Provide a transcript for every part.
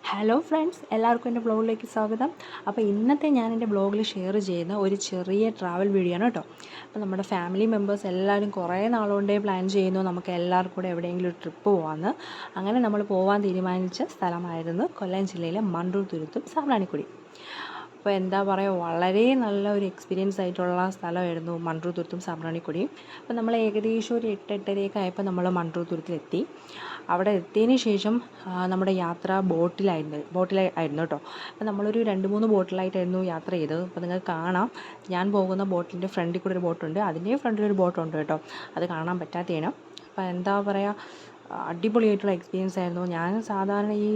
Hello friends, എല്ലാവർക്കും എൻ്റെ ബ്ലോഗിലേക്ക് സ്വാഗതം. അപ്പോൾ ഇന്നത്തെ ഞാൻ എൻ്റെ ബ്ലോഗിൽ ഷെയർ ചെയ്യുന്ന ഒരു ചെറിയ ട്രാവൽ വീഡിയോ ആണ് കേട്ടോ. അപ്പോൾ നമ്മുടെ ഫാമിലി മെമ്പേഴ്സ് എല്ലാവരും കുറേ നാളുകൊണ്ടേ പ്ലാൻ ചെയ്യുന്നു നമുക്ക് എല്ലാവർക്കും കൂടെ എവിടെയെങ്കിലും ഒരു ട്രിപ്പ് പോകാമെന്ന്. അങ്ങനെ നമ്മൾ പോകാൻ തീരുമാനിച്ച സ്ഥലമായിരുന്നു കൊല്ലം ജില്ലയിലെ മണ്ടൂർ തുരുത്തും സാമ്പ്രാണിക്കൊടി. അപ്പോൾ എന്താ പറയുക, വളരെ നല്ല ഒരു എക്സ്പീരിയൻസ് ആയിട്ടുള്ള സ്ഥലമായിരുന്നു മണ്ടൂർ തുരുത്തും സാമ്പ്രാണിക്കൊടിയും. അപ്പോൾ നമ്മൾ ഏകദേശം ഒരു 8-8:30 ആയപ്പോൾ നമ്മൾ മണ്ടൂർ തുരുത്തിലെത്തി. അവിടെ എത്തിയതിന് ശേഷം നമ്മുടെ യാത്ര ബോട്ടിലായിരുന്നു കേട്ടോ. അപ്പോൾ നമ്മളൊരു 2-3 ബോട്ടിലായിട്ടായിരുന്നു യാത്ര ചെയ്തത്. അപ്പോൾ നിങ്ങൾക്ക് കാണാം, ഞാൻ പോകുന്ന ബോട്ടിൻ്റെ ഫ്രണ്ടിൽ കൂടെ ഒരു ബോട്ടുണ്ട്, അതിൻ്റെ ഫ്രണ്ടിലൊരു ബോട്ടുണ്ട് കേട്ടോ. അത് കാണാൻ പറ്റാത്തതാണ്. അപ്പോൾ എന്താ പറയുക, അടിപൊളിയായിട്ടുള്ള എക്സ്പീരിയൻസ് ആയിരുന്നു. ഞാൻ സാധാരണ ഈ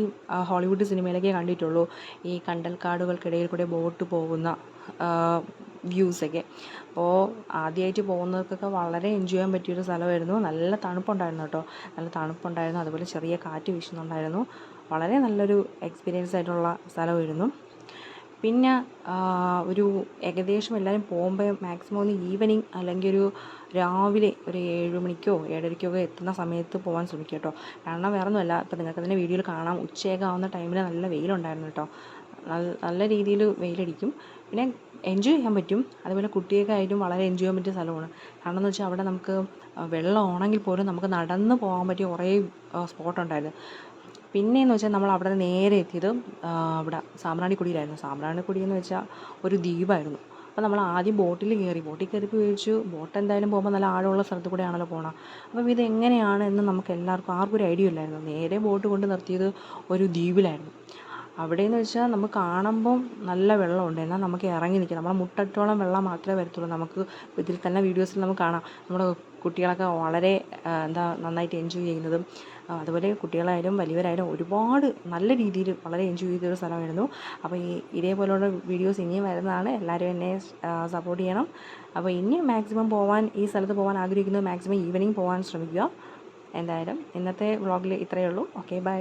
ഹോളിവുഡ് സിനിമയിലൊക്കെ കണ്ടിട്ടുള്ളൂ ഈ കണ്ടൽക്കാടുകൾക്കിടയിൽ കൂടെ ബോട്ട് പോകുന്ന വ്യൂസൊക്കെ. അപ്പോൾ ആദ്യമായിട്ട് പോകുന്നവർക്കൊക്കെ വളരെ എൻജോയ് ചെയ്യാൻ പറ്റിയൊരു സ്ഥലമായിരുന്നു. നല്ല തണുപ്പുണ്ടായിരുന്നു കേട്ടോ, നല്ല തണുപ്പുണ്ടായിരുന്നു. അതുപോലെ ചെറിയ കാറ്റ് വീശുന്നുണ്ടായിരുന്നു. വളരെ നല്ലൊരു എക്സ്പീരിയൻസ് ആയിട്ടുള്ള സ്ഥലമായിരുന്നു. പിന്നെ ഒരു ഏകദേശം എല്ലാവരും പോകുമ്പോൾ മാക്സിമം ഒന്ന് ഈവനിങ് അല്ലെങ്കിൽ ഒരു രാവിലെ ഒരു 7 മണിക്കോ 7:30 എത്തുന്ന സമയത്ത് പോകാൻ ശ്രമിക്കുക കേട്ടോ. കാരണം വേറെ ഒന്നുമല്ല, ഇപ്പോൾ നിങ്ങൾക്ക് തന്നെ വീഡിയോയിൽ കാണാം, ഉച്ചയൊക്കെ ആവുന്ന ടൈമിൽ നല്ല വെയിലുണ്ടായിരുന്നു കേട്ടോ. നല്ല രീതിയിൽ വെയിലടിക്കും, പിന്നെ എൻജോയ് ചെയ്യാൻ പറ്റും. അതുപോലെ കുട്ടികൾക്കായാലും വളരെ എൻജോയ് ചെയ്യാൻ പറ്റിയ സ്ഥലമാണ്. കാരണം എന്ന് വെച്ചാൽ അവിടെ നമുക്ക് വെള്ളമാണെങ്കിൽ പോലും നമുക്ക് നടന്ന് പോകാൻ പറ്റിയ കുറേ സ്പോട്ടുണ്ടായിരുന്നു. പിന്നെയെന്ന് വെച്ചാൽ നമ്മൾ അവിടെ നിന്ന് നേരെ എത്തിയത് ഇവിടെ സാമ്പ്രാണിക്കൊടിയിലായിരുന്നു. സാമ്പ്രാണിക്കൊടി എന്ന് വെച്ചാൽ ഒരു ദ്വീപായിരുന്നു. അപ്പോൾ നമ്മൾ ആദ്യം ബോട്ടിൽ കയറിയപ്പോൾ ചോദിച്ചു, ബോട്ട് എന്തായാലും പോകുമ്പോൾ നല്ല ആഴമുള്ള സ്ഥലത്ത് കൂടെയാണല്ലോ പോകണം. അപ്പം ഇത് എങ്ങനെയാണ് എന്ന് നമുക്ക് ആർക്കും ഒരു ഐഡിയ ഇല്ലായിരുന്നു. നേരെ ബോട്ട് കൊണ്ട് നിർത്തിയത് ഒരു ദ്വീപിലായിരുന്നു. അവിടെയെന്ന് വെച്ചാൽ നമുക്ക് കാണുമ്പം നല്ല വെള്ളമുണ്ട്, എന്നാൽ നമുക്ക് ഇറങ്ങി നിൽക്കാം. നമ്മുടെ മുട്ടറ്റോളം വെള്ളം മാത്രമേ വരത്തുള്ളൂ. നമുക്ക് ഇതിൽ തന്നെ വീഡിയോസിൽ നമുക്ക് കാണാം നമ്മുടെ കുട്ടികളൊക്കെ വളരെ നന്നായിട്ട് എൻജോയ് ചെയ്യുന്നതും. അതുപോലെ കുട്ടികളായാലും വലിയവരായാലും ഒരുപാട് നല്ല രീതിയിൽ വളരെ എൻജോയ് ചെയ്തൊരു സ്ഥലമായിരുന്നു. അപ്പോൾ ഇതേപോലുള്ള വീഡിയോസ് ഇനിയും വരുന്നതാണ്. എല്ലാവരും എന്നെ സപ്പോർട്ട് ചെയ്യണം. അപ്പോൾ ഇനി മാക്സിമം ഈ സ്ഥലത്ത് പോകാൻ ആഗ്രഹിക്കുന്നത് മാക്സിമം ഈവനിങ് പോകാൻ ശ്രമിക്കുക. എന്തായാലും ഇന്നത്തെ വ്ളോഗിൽ ഇത്രയേ ഉള്ളൂ. Okay, by.